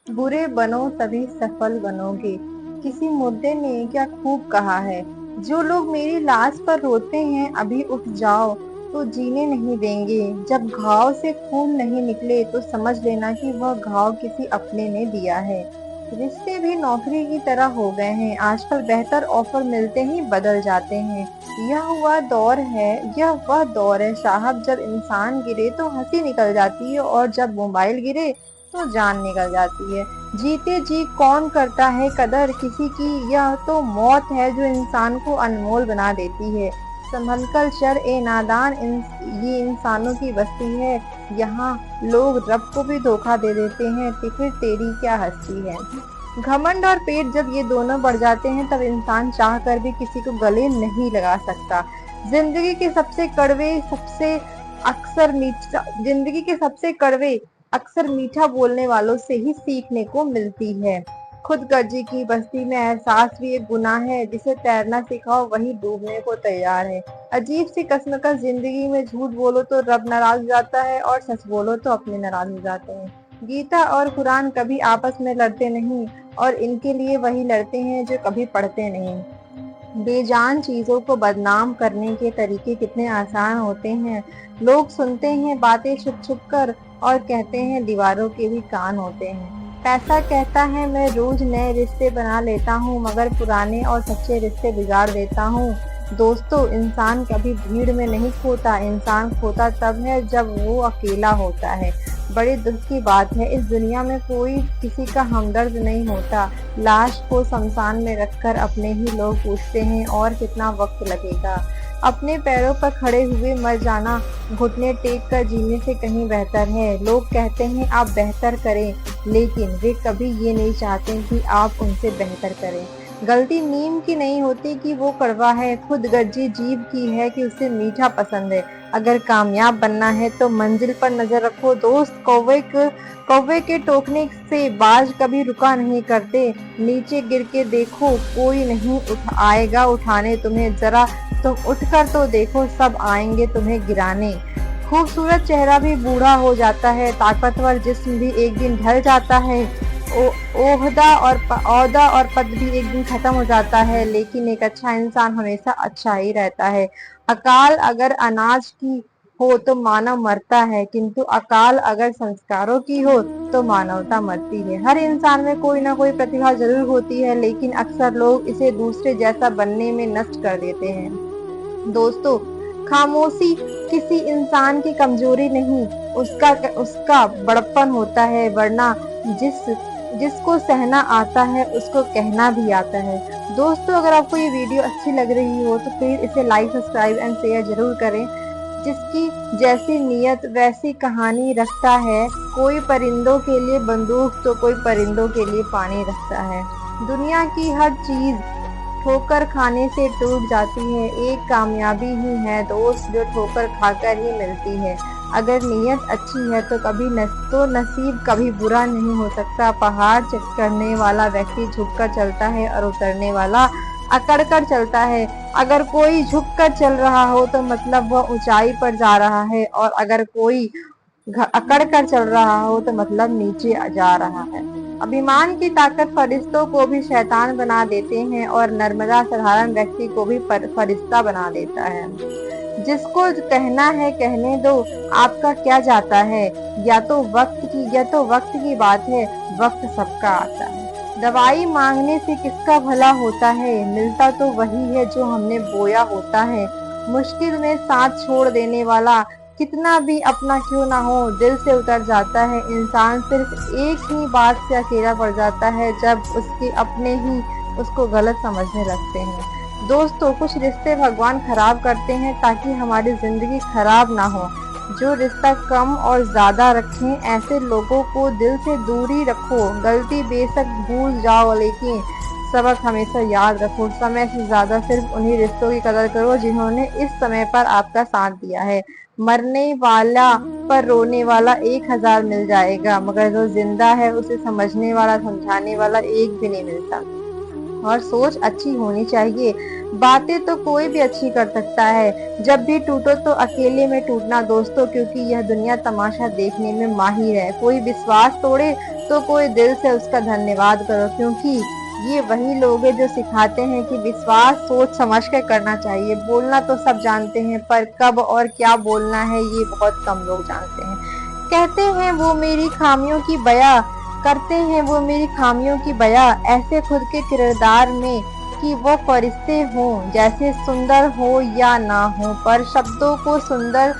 बुरे बनो तभी सफल बनोगे। किसी मुद्दे ने क्या खूब कहा है। जो लोग मेरी लाश पर रोते हैं अभी उठ जाओ तो जीने नहीं देंगे। जब घाव से खून नहीं निकले तो समझ लेना कि वह घाव किसी अपने ने दिया है। रिश्ते भी नौकरी की तरह हो गए हैं। आजकल बेहतर ऑफर मिलते ही बदल जाते हैं। यह वह दौर है साहब, जब इंसान गिरे तो हंसी निकल जाती है और जब मोबाइल गिरे तो जान निकल जाती है। जीते जी कौन करता है कदर किसी की, यह तो मौत है जो इंसान को अनमोल बना देती है। संभल कर चल ए नादान, ये इंसानों की बस्ती है। यहाँ लोग रब को भी धोखा दे देते हैं तो फिर तेरी क्या हस्ती है। घमंड और पेट जब ये दोनों बढ़ जाते हैं तब इंसान चाह कर भी किसी को गले नहीं लगा सकता। जिंदगी के सबसे कड़वे सबसे अक्सर मीठा जिंदगी के सबसे कड़वे अक्सर मीठा बोलने वालों से ही सीखने को मिलती है। खुदगर्जी की बस्ती में एहसास भी एक गुनाह है। जिसे तैरना सिखाओ वही डूबने को तैयार है। अजीब सी कसमकस जिंदगी में, झूठ बोलो तो रब नाराज हो जाता है और सच बोलो तो अपने नाराज हो जाते हैं। गीता और कुरान कभी आपस में लड़ते नहीं और इनके लिए वही लड़ते हैं जो कभी पढ़ते नहीं। बेजान चीजों को बदनाम करने के तरीके कितने आसान होते हैं। लोग सुनते हैं बातें छुप छुप कर और कहते हैं दीवारों के भी कान होते हैं। पैसा कहता है मैं रोज नए रिश्ते बना लेता हूँ मगर पुराने और सच्चे रिश्ते बिगाड़ देता हूँ। दोस्तों, इंसान कभी भीड़ में नहीं खोता। इंसान खोता तब है जब वो अकेला होता है। बड़े दुख की बात है, इस दुनिया में कोई किसी का हमदर्द नहीं होता। लाश को शमशान में रखकर अपने ही लोग पूछते हैं और कितना वक्त लगेगा। अपने पैरों पर खड़े हुए मर जाना घुटने टेक कर जीने से कहीं बेहतर है। लोग कहते हैं आप बेहतर करें, लेकिन वे कभी ये नहीं चाहते कि आप उनसे बेहतर करें। गलती नीम की नहीं होती कि वो कड़वा है, खुदगर्जी जीभ की है कि उसे मीठा पसंद है। अगर कामयाब बनना है तो मंजिल पर नजर रखो दोस्त। कौवे के टोकने से बाज कभी रुका नहीं करते। नीचे गिर के देखो, कोई नहीं आएगा उठाने तुम्हें। जरा तुम उठकर तो देखो, सब आएंगे तुम्हें गिराने। खूबसूरत चेहरा भी बूढ़ा हो जाता है, ताकतवर जिस्म भी एक दिन ढल जाता है। ओहदा और पद भी एक दिन खत्म हो जाता है, लेकिन एक अच्छा इंसान हमेशा अच्छा ही रहता है। अकाल अगर अनाज की हो तो मानव मरता है, किंतु अकाल अगर संस्कारों की हो तो मानवता मरती है। हर इंसान में कोई ना कोई प्रतिभा जरूर होती है, लेकिन अक्सर लोग इसे दूसरे जैसा बनने में नष्ट कर देते हैं। दोस्तों, खामोशी किसी इंसान की कमजोरी नहीं, उसका उसका बड़प्पन होता है। वरना जिसको सहना आता है उसको कहना भी आता है। दोस्तों, अगर आपको ये वीडियो अच्छी लग रही हो तो प्लीज इसे लाइक, सब्सक्राइब एंड शेयर जरूर करें। जिसकी जैसी नीयत वैसी कहानी रखता है। कोई परिंदों के लिए बंदूक तो कोई परिंदों के लिए पानी रखता है। दुनिया की हर चीज ठोकर खाने से टूट जाती है, एक कामयाबी ही है दोस्त जो ठोकर खाकर ही मिलती है। अगर नीयत अच्छी है तो नसीब कभी बुरा नहीं हो सकता। पहाड़ चढ़ने वाला व्यक्ति झुककर चलता है और उतरने वाला अकड़ कर चलता है। अगर कोई झुककर चल रहा हो तो मतलब वह ऊंचाई पर जा रहा है, और अगर कोई अकड़ कर चल रहा हो तो मतलब नीचे जा रहा है। अभिमान की ताकत फरिश्तों को भी शैतान बना देते हैं और नर्मदा साधारण व्यक्ति को भी फरिश्ता बना देता है। जिसको कहना है कहने दो, आपका क्या जाता है। या तो वक्त की बात है, वक्त सबका आता है। दवाई मांगने से किसका भला होता है, मिलता तो वही है जो हमने बोया होता है। मुश्किल में साथ छोड़ देने वाला कितना भी अपना क्यों ना हो दिल से उतर जाता है। इंसान सिर्फ एक ही बात से अकेला पड़ जाता है, जब उसके अपने ही उसको गलत समझने लगते हैं। दोस्तों, कुछ रिश्ते भगवान खराब करते हैं ताकि हमारी जिंदगी खराब ना हो। जो रिश्ता कम और ज्यादा रखें, ऐसे लोगों को दिल से दूरी रखो। गलती बेशक भूल जाओ, लेकिन सबक हमेशा याद रखो। समय से ज्यादा सिर्फ उन्हीं रिश्तों की कदर करो जिन्होंने इस समय पर आपका साथ दिया है। मरने वाला पर रोने वाला 1000 मिल जाएगा, मगर जो जिंदा है उसे समझने वाला, समझाने वाला एक भी नहीं मिलता। और सोच अच्छी होनी चाहिए। बातें तो कोई भी अच्छी कर सकता है। जब भी टूटो तो अकेले में टूटना दोस्तों, क्योंकि यह दुनिया तमाशा देखने में माहिर है। कोई विश्वास तोड़े तो कोई दिल से उसका धन्यवाद करो, क्योंकि ये वही लोग हैं जो सिखाते हैं कि विश्वास सोच समझ कर करना चाहिए। बोलना तो सब जानते हैं, पर कब और क्या बोलना है ये बहुत कम लोग जानते हैं। कहते हैं वो मेरी खामियों की बया, करते हैं वो मेरी खामियों की बया, ऐसे खुद के किरदार में कि वो फरिश्ते हों, जैसे सुंदर हो या ना हो, पर शब्दों को सुंदर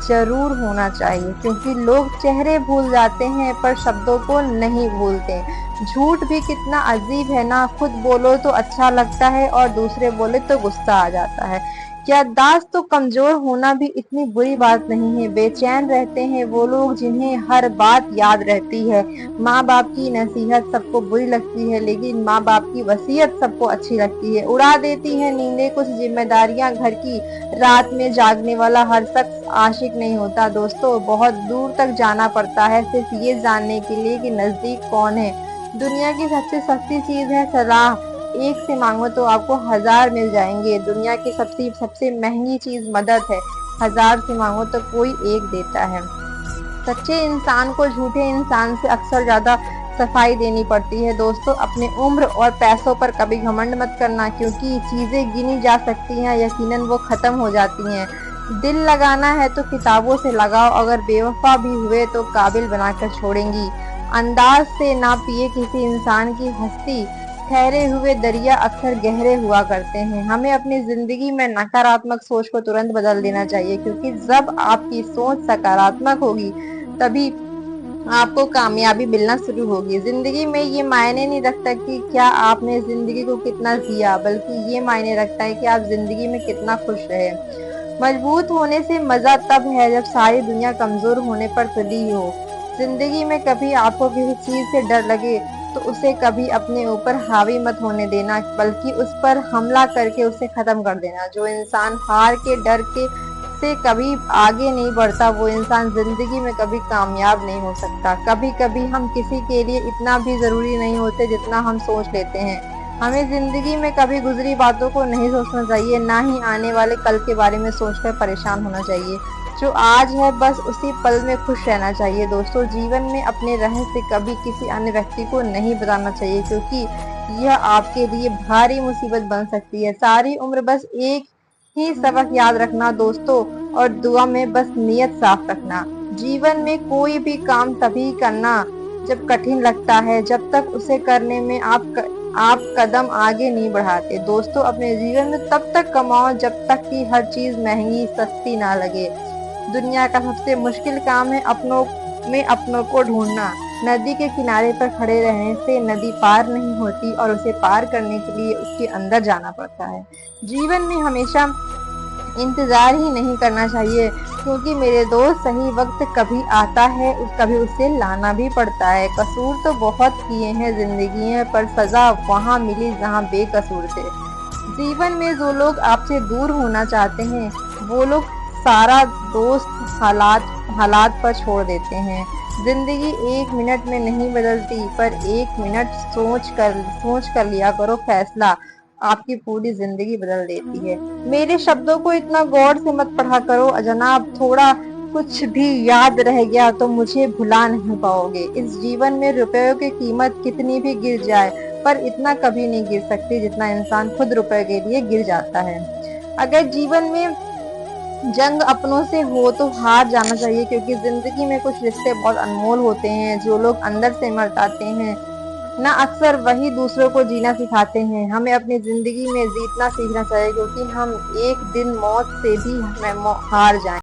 जरूर होना चाहिए, क्योंकि लोग चेहरे भूल जाते हैं पर शब्दों को नहीं भूलते। झूठ भी कितना अजीब है ना, खुद बोलो तो अच्छा लगता है और दूसरे बोले तो गुस्सा आ जाता है। याददाश्त तो कमजोर होना भी इतनी बुरी बात नहीं है। बेचैन रहते हैं वो लोग जिन्हें हर बात याद रहती है। माँ बाप की नसीहत सबको बुरी लगती है, लेकिन माँ बाप की वसीयत सबको अच्छी लगती है। उड़ा देती है नींदें कुछ जिम्मेदारियां घर की, रात में जागने वाला हर शख्स आशिक नहीं होता दोस्तों। बहुत दूर तक जाना पड़ता है सिर्फ ये जानने के लिए कि नजदीक कौन है। दुनिया की सबसे सस्ती चीज है सलाह, एक से मांगो तो आपको 1000 मिल जाएंगे। दुनिया की सबसे सबसे महंगी चीज मदद है, 1000 से मांगो तो कोई एक देता है। सच्चे इंसान को झूठे इंसान से अक्सर ज्यादा सफाई देनी पड़ती है दोस्तों। अपने उम्र और पैसों पर कभी घमंड मत करना, क्योंकि चीजें गिनी जा सकती हैं, यकीनन वो खत्म हो जाती हैं। दिल लगाना है तो किताबों से लगाओ, अगर बेवफा भी हुए तो काबिल बनाकर छोड़ेंगी। अंदाज से ना पिए किसी इंसान की हस्ती, ठहरे हुए दरिया अक्सर गहरे हुआ करते हैं। हमें अपनी जिंदगी में नकारात्मक सोच को तुरंत बदल देना चाहिए, क्योंकि जब आपकी सोच सकारात्मक होगी तभी आपको कामयाबी मिलना शुरू होगी। जिंदगी में ये मायने नहीं रखता कि क्या आपने जिंदगी को कितना जिया, बल्कि ये मायने रखता है कि आप जिंदगी में कितना खुश रहे। मजबूत होने से मजा तब है जब सारी दुनिया कमजोर होने पर तुली हो। जिंदगी में कभी आपको किसी चीज से डर लगे तो उसे कभी अपने ऊपर हावी मत होने देना, बल्कि उस पर हमला करके उसे खत्म कर देना। जो इंसान हार के डर के से कभी आगे नहीं बढ़ता, वो इंसान जिंदगी में कभी कामयाब नहीं हो सकता। कभी कभी हम किसी के लिए इतना भी जरूरी नहीं होते जितना हम सोच लेते हैं। हमें जिंदगी में कभी गुजरी बातों को नहीं सोचना चाहिए, ना ही आने वाले कल के बारे में सोचकर परेशान होना चाहिए। जो आज है बस उसी पल में खुश रहना चाहिए दोस्तों। जीवन में अपने रहस्य कभी किसी अन्य व्यक्ति को नहीं बताना चाहिए, क्योंकि यह आपके लिए भारी मुसीबत बन सकती है। सारी उम्र बस एक ही सबक याद रखना दोस्तों, और दुआ में बस नियत साफ रखना। जीवन में कोई भी काम तभी करना जब कठिन लगता है, जब तक उसे करने में आप कदम आगे नहीं बढ़ाते दोस्तों। अपने जीवन में तब तक कमाओ जब तक कि हर चीज महंगी सस्ती ना लगे। दुनिया का सबसे मुश्किल काम है अपनों को ढूंढना। नदी के किनारे पर खड़े रहने से नदी पार नहीं होती, और उसे पार करने के लिए उसके अंदर जाना पड़ता है। जीवन में हमेशा इंतजार ही नहीं करना चाहिए, क्योंकि मेरे दोस्त सही वक्त कभी आता है, कभी उसे लाना भी पड़ता है। कसूर तो बहुत किए हैं जिंदगी में, पर सजा वहाँ मिली जहाँ बेकसूर थे। जीवन में जो लोग आपसे दूर होना चाहते हैं वो लोग सारा दोस्त हालात पर छोड़ देते हैं। जिंदगी एक मिनट में नहीं बदलती, पर एक मिनट सोच कर लिया करो फैसला, आपकी पूरी जिंदगी बदल देती है। मेरे शब्दों को इतना गौर से मत पढ़ा करो जनाब, थोड़ा कुछ भी याद रह गया तो मुझे भुला नहीं पाओगे। इस जीवन में रुपयों की कीमत कितनी भी गिर जाए, पर इतना कभी नहीं गिर सकती जितना इंसान खुद रुपए के लिए गिर जाता है। अगर जीवन में जंग अपनों से हो तो हार जाना चाहिए, क्योंकि जिंदगी में कुछ रिश्ते बहुत अनमोल होते हैं। जो लोग अंदर से मर जाते हैं ना, अक्सर वही दूसरों को जीना सिखाते हैं। हमें अपनी जिंदगी में जीतना सीखना चाहिए, क्योंकि हम एक दिन मौत से भी हार जाएं।